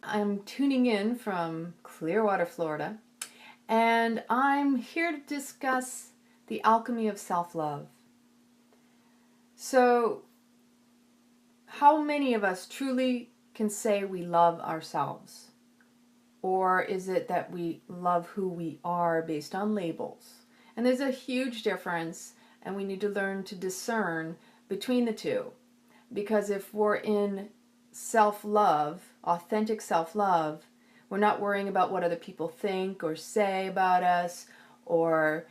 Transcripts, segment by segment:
I'm tuning in from Clearwater, Florida, and I'm here to discuss the alchemy of self-love. So, how many of us truly can say we love ourselves? Or is it that we love who we are based on labels? And there's a huge difference, and we need to learn to discern between the two. Because if we're in self-love, authentic self-love, we're not worrying about what other people think or say about us or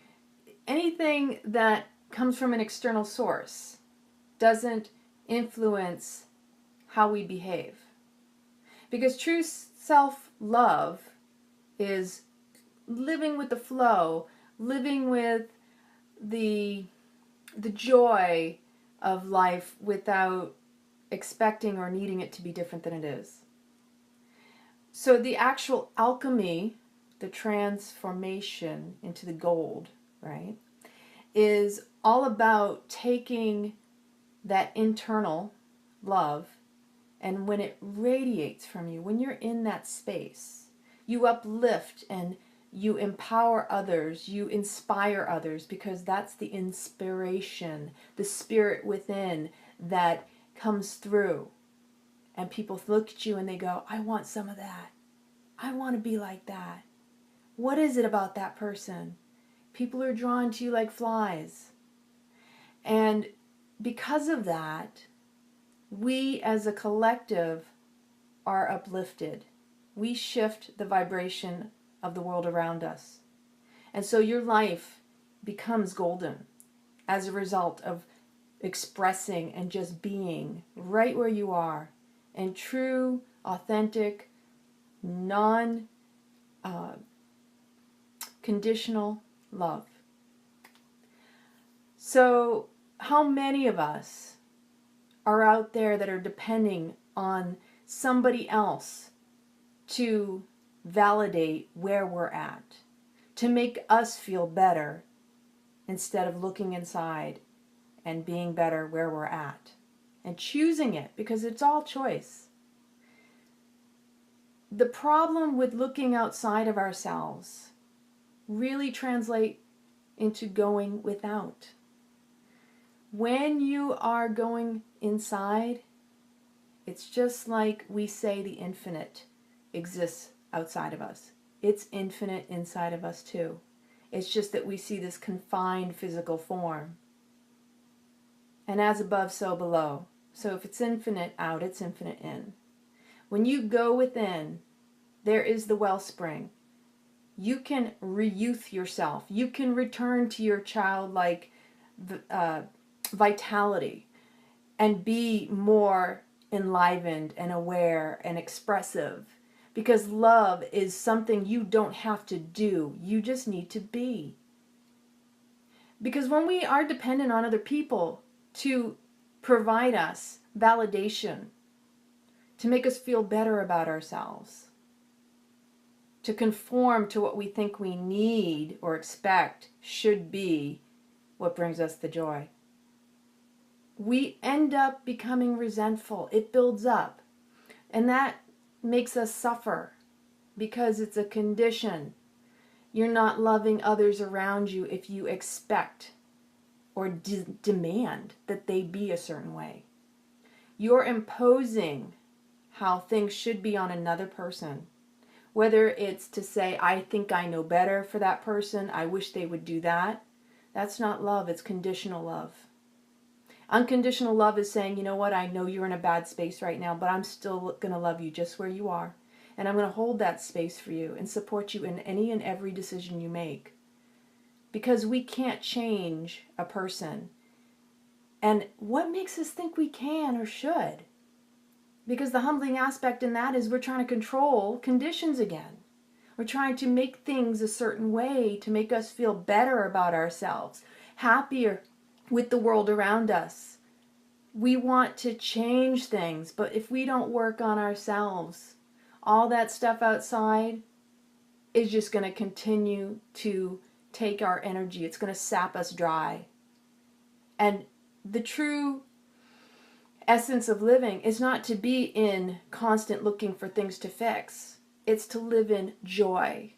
anything that comes from an external source doesn't influence how we behave. Because true self-love is living with the flow, living with the joy of life without expecting or needing it to be different than it is. So the actual alchemy, the transformation into the gold, right, is all about taking that internal love, and when it radiates from you, when you're in that space, you uplift and you empower others, you inspire others, because that's the inspiration, the spirit within that comes through. And people look at you and they go, I want some of that. I want to be like that. What is it about that person? People are drawn to you like flies. And because of that, we as a collective are uplifted. We shift the vibration of the world around us. And so your life becomes golden as a result of expressing and just being right where you are in true, authentic, non-conditional love. So how many of us are out there that are depending on somebody else to validate where we're at, to make us feel better instead of looking inside and being better where we're at and choosing it, because it's all choice. The problem with looking outside of ourselves really translate into going without. When you are going inside, it's just like we say the infinite exists outside of us. It's infinite inside of us too. It's just that we see this confined physical form. And as above, so below. So if it's infinite out, it's infinite in. When you go within, there is the wellspring. You can re-youth yourself. You can return to your childlike vitality and be more enlivened and aware and expressive, because love is something you don't have to do. You just need to be. Because when we are dependent on other people to provide us validation, to make us feel better about ourselves, to conform to what we think we need or expect should be what brings us the joy, we end up becoming resentful. It builds up. And that makes us suffer because it's a condition. You're not loving others around you if you expect or demand that they be a certain way. You're imposing how things should be on another person. Whether it's to say, I think I know better for that person, I wish they would do that. That's not love, it's conditional love. Unconditional love is saying, you know what, I know you're in a bad space right now, but I'm still going to love you just where you are. And I'm going to hold that space for you and support you in any and every decision you make. Because we can't change a person. And what makes us think we can or should? Because the humbling aspect in that is we're trying to control conditions again. We're trying to make things a certain way to make us feel better about ourselves, happier with the world around us. We want to change things, but if we don't work on ourselves, all that stuff outside is just going to continue to take our energy. It's going to sap us dry. And the true essence of living is not to be in constant looking for things to fix. It's to live in joy,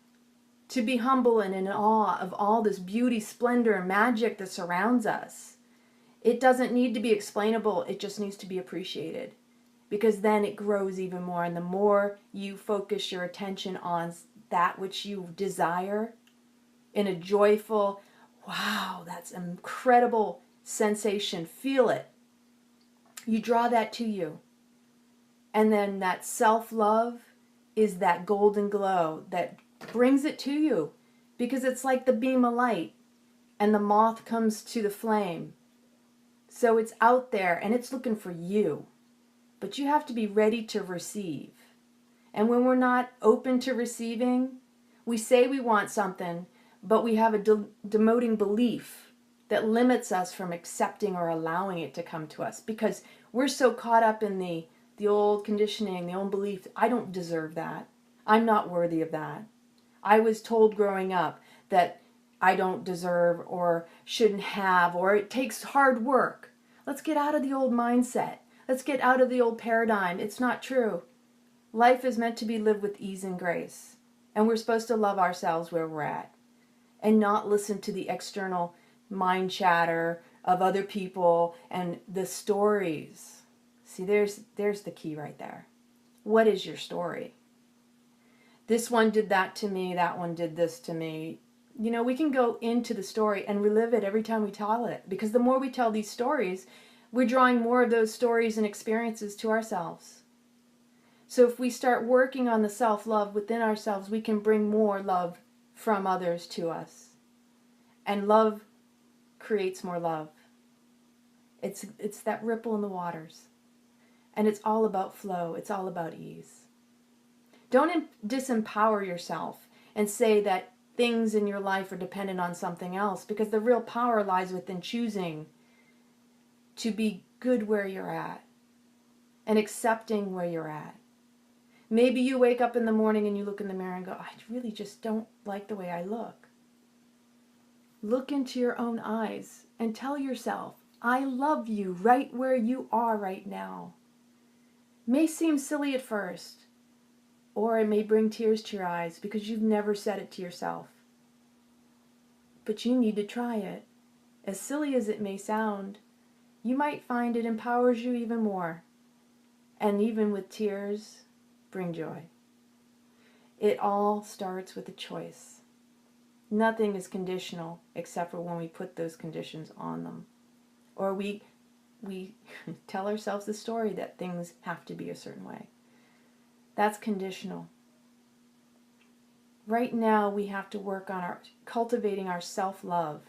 to be humble and in awe of all this beauty, splendor, and magic that surrounds us. It doesn't need to be explainable, it just needs to be appreciated, because then it grows even more. And the more you focus your attention on that which you desire in a joyful, wow, that's an incredible sensation, feel it. You draw that to you. And then that self-love is that golden glow that brings it to you, because it's like the beam of light and the moth comes to the flame. So it's out there and it's looking for you, but you have to be ready to receive. And when we're not open to receiving, we say we want something, but we have a demoting belief that limits us from accepting or allowing it to come to us, because we're so caught up in the old conditioning, the old belief, I don't deserve that. I'm not worthy of that. I was told growing up that I don't deserve or shouldn't have, or it takes hard work. Let's get out of the old mindset. Let's get out of the old paradigm. It's not true. Life is meant to be lived with ease and grace. And we're supposed to love ourselves where we're at and not listen to the external mind chatter of other people and the stories. See, there's the key right there. What is your story? This one did that to me, that one did this to me. You know, we can go into the story and relive it every time we tell it, because the more we tell these stories, we're drawing more of those stories and experiences to ourselves. So if we start working on the self-love within ourselves, we can bring more love from others to us. And love creates more love. It's that ripple in the waters. And it's all about flow. It's all about ease. Don't disempower yourself and say that things in your life are dependent on something else, because the real power lies within choosing to be good where you're at and accepting where you're at. Maybe you wake up in the morning and you look in the mirror and go, I really just don't like the way I look. Look into your own eyes and tell yourself, I love you right where you are right now. May seem silly at first, or it may bring tears to your eyes because you've never said it to yourself. But you need to try it. As silly as it may sound, you might find it empowers you even more. And even with tears, bring joy. It all starts with a choice. Nothing is conditional except for when we put those conditions on them. Or we tell ourselves the story that things have to be a certain way. That's conditional. Right now we have to work on cultivating our self-love,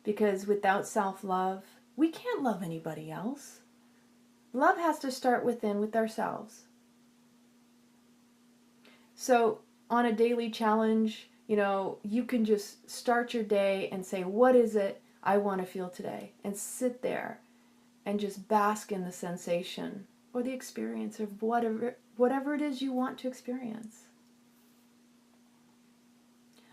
because without self-love, we can't love anybody else. Love has to start within with ourselves. So on a daily challenge, you know, you can just start your day and say, what is it I want to feel today? And sit there and just bask in the sensation or the experience of whatever it is you want to experience.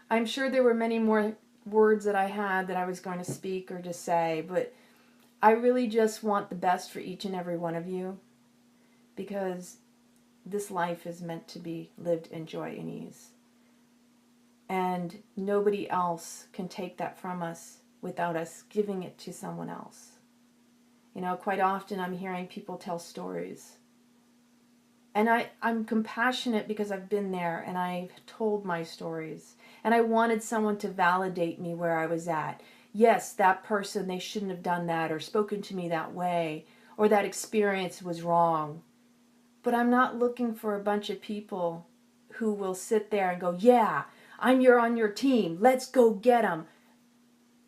I'm sure there were many more words that I had that I was going to speak or just say, but I really just want the best for each and every one of you, because this life is meant to be lived in joy and ease. And nobody else can take that from us without us giving it to someone else. You know, quite often I'm hearing people tell stories. And I'm compassionate because I've been there and I've told my stories. And I wanted someone to validate me where I was at. Yes, that person, they shouldn't have done that or spoken to me that way, or that experience was wrong. But I'm not looking for a bunch of people who will sit there and go, yeah, on your team, let's go get them.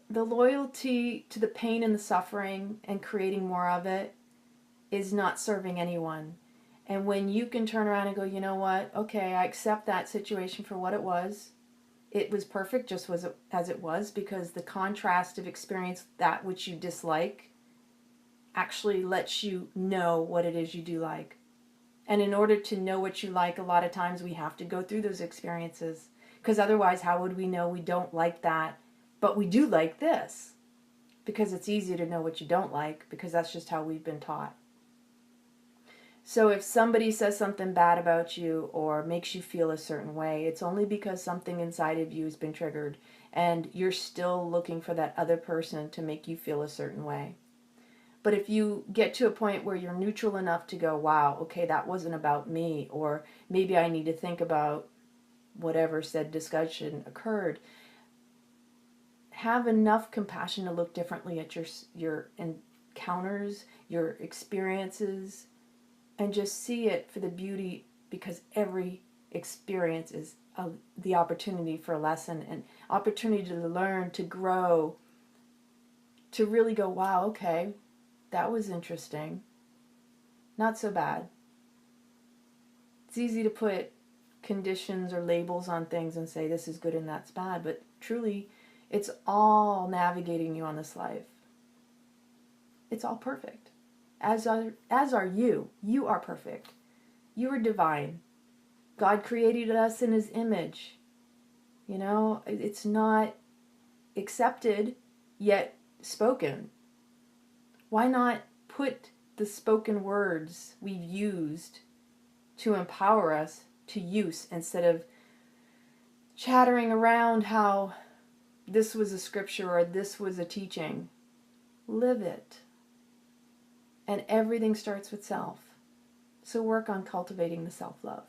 The loyalty to the pain and the suffering and creating more of it is not serving anyone. And when you can turn around and go, you know what, okay, I accept that situation for what it was. It was perfect just as it was, because the contrast of experience, that which you dislike, actually lets you know what it is you do like. And in order to know what you like, a lot of times we have to go through those experiences. Because otherwise, how would we know we don't like that, but we do like this? Because it's easy to know what you don't like, because that's just how we've been taught. So if somebody says something bad about you or makes you feel a certain way, it's only because something inside of you has been triggered and you're still looking for that other person to make you feel a certain way. But if you get to a point where you're neutral enough to go, wow, okay, that wasn't about me, or maybe I need to think about whatever said discussion occurred, have enough compassion to look differently at your encounters, your experiences, and just see it for the beauty, because every experience is the opportunity for a lesson and opportunity to learn, to grow, to really go, wow, okay, that was interesting. Not so bad. It's easy to put conditions or labels on things and say this is good and that's bad, but truly it's all navigating you on this life. It's all perfect. As are you. You are perfect. You are divine. God created us in his image. You know, it's not accepted yet spoken. Why not put the spoken words we've used to empower us to use, instead of chattering around how this was a scripture or this was a teaching? Live it. And everything starts with self. So work on cultivating the self-love.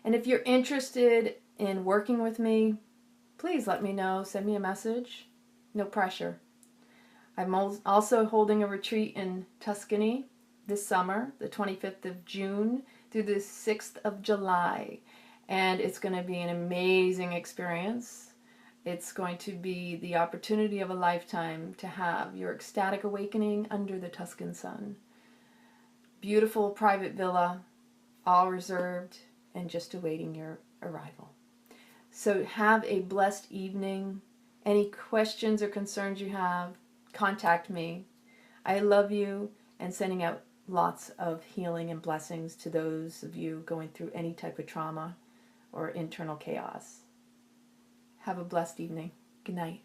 And if you're interested in working with me, please let me know. Send me a message. No pressure. I'm also holding a retreat in Tuscany this summer, the 25th of June through the 6th of July. And it's going to be an amazing experience. It's going to be the opportunity of a lifetime to have your ecstatic awakening under the Tuscan sun. Beautiful private villa, all reserved and just awaiting your arrival. So have a blessed evening. Any questions or concerns you have, contact me. I love you, and sending out lots of healing and blessings to those of you going through any type of trauma or internal chaos. Have a blessed evening. Good night.